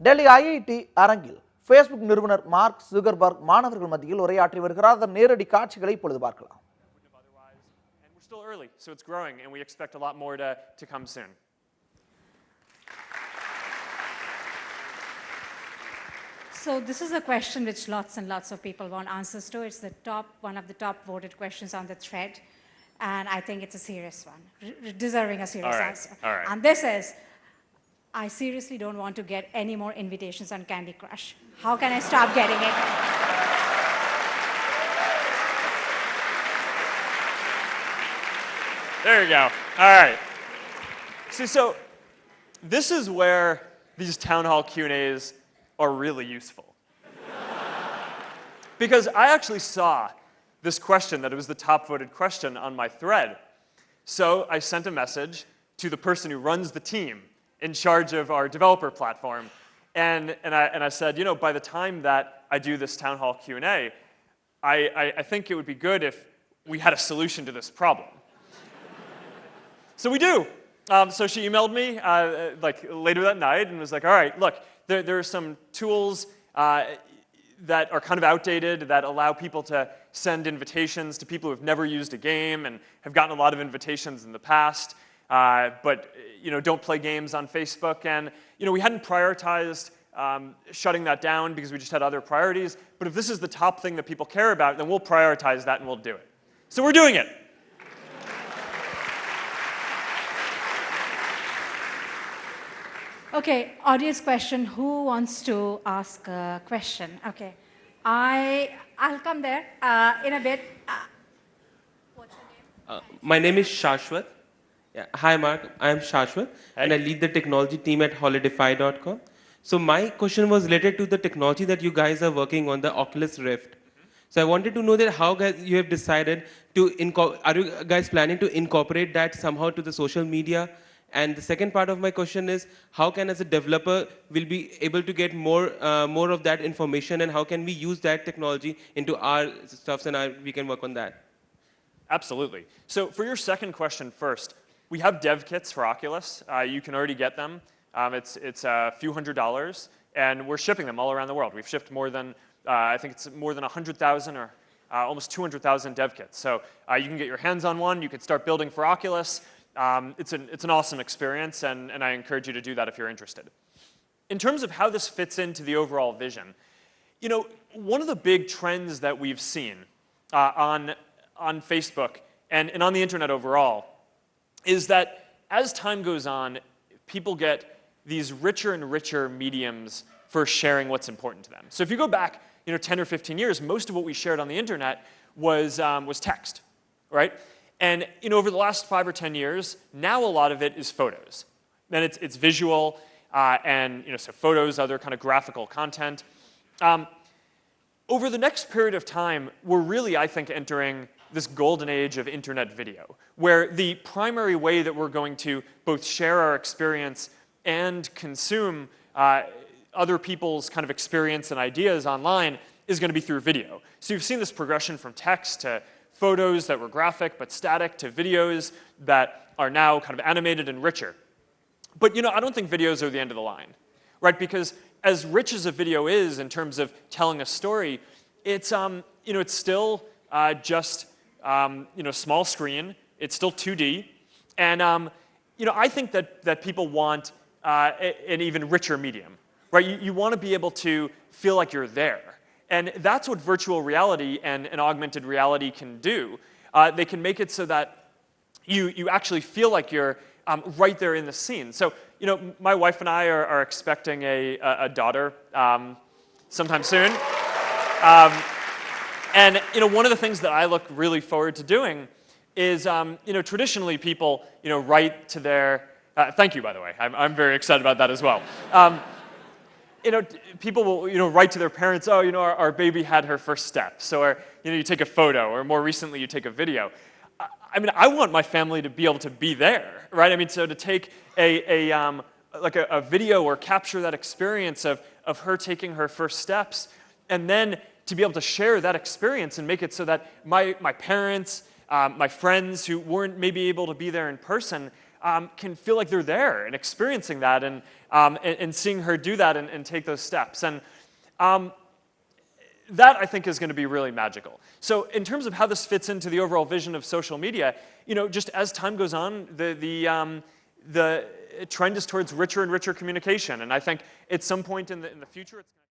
Delhi IIT அரங்கில் Facebook நிறுவனர் mark Zuckerberg மாணவர்கள் மத்தியில் உரையாற்றி வருகிறார். அதன் நேரடி காட்சிகளை இப்பொழுது பார்க்கலாம். We're still early, so it's growing, and we expect a lot more to come soon. So this is a question which lots and lots of people want answers to. It's one of the top voted questions on the thread, and I think it's a serious one, deserving a serious answer. All right. And this is, I seriously don't want to get any more invitations on Candy Crush. How can I stop getting it? There you go. All right. See, so this is where these town hall Q&As are really useful. Because I actually saw this question, that it was the top voted question on my thread. So I sent a message to the person who runs the team in charge of our developer platform. And I said, you know, by the time that I do this town hall Q&A, I think it would be good if we had a solution to this problem. So we do. So she emailed me like later that night and was like, all right, look, there are some tools that are kind of outdated that allow people to send invitations to people who have never used a game and have gotten a lot of invitations in the past, but you know, don't play games on Facebook. And you know, we hadn't prioritized shutting that down because we just had other priorities. But if this is the top thing that people care about, then we'll prioritize that and we'll do it. So we're doing it. Okay, audience question. Who wants to ask a question? Okay, I'll come there in a bit. What's your name? My name is Shashwat. Yeah. Hi, Mark. I am Shashwat, and I lead the technology team at holidify.com. So my question was related to the technology that you guys are working on, the Oculus Rift. So I wanted to know that how guys you have decided to are you guys planning to incorporate that somehow to the social media? And the second part of my question is, how can, as a developer, will be able to get more of that information, and how can we use that technology into our stuffs, and we can work on that? Absolutely. So for your second question first, we have dev kits for Oculus. You can already get them. It's a few $100s, and we're shipping them all around the world. We've shipped more than, I think it's more than 100,000 or almost 200,000 dev kits. So you can get your hands on one. You can start building for Oculus. It's an awesome experience, and I encourage you to do that if you're interested. In terms of how this fits into the overall vision, you know, one of the big trends that we've seen on Facebook and on the internet overall is that as time goes on, people get these richer and richer mediums for sharing what's important to them. So if you go back, you know, 10 or 15 years, most of what we shared on the internet was text, right? And you know, over the last 5 or 10 years, now a lot of it is photos. And it's visual, and you know, so photos, other kind of graphical content. Over the next period of time, we're really, I think, entering this golden age of internet video, where the primary way that we're going to both share our experience and consume other people's kind of experience and ideas online is going to be through video. So you've seen this progression from text to photos that were graphic but static to videos that are now kind of animated and richer. But you know, I don't think videos are the end of the line, right? Because as rich as a video is in terms of telling a story, it's you know, it's still just you know, small screen. It's still 2D, and you know, I think that people want an even richer medium, right? You want to be able to feel like you're there. And that's what virtual reality and augmented reality can do. They can make it so that you actually feel like you're right there in the scene. So, you know, my wife and I are expecting a daughter sometime soon. And, you know, one of the things that I look really forward to doing is, you know, traditionally people, you know, write to their, thank you, by the way. I'm very excited about that as well. You know, people will, you know, write to their parents, oh, you know, our baby had her first steps, or, you know, you take a photo, or more recently, you take a video. I mean, I want my family to be able to be there, right? I mean, so to take a video or capture that experience of her taking her first steps, and then to be able to share that experience and make it so that my parents, my friends who weren't maybe able to be there in person, can feel like they're there and experiencing that and seeing her do that and take those steps. And that, I think, is going to be really magical. So in terms of how this fits into the overall vision of social media, just as time goes on, the trend is towards richer and richer communication. And I think at some point in the future, it's going to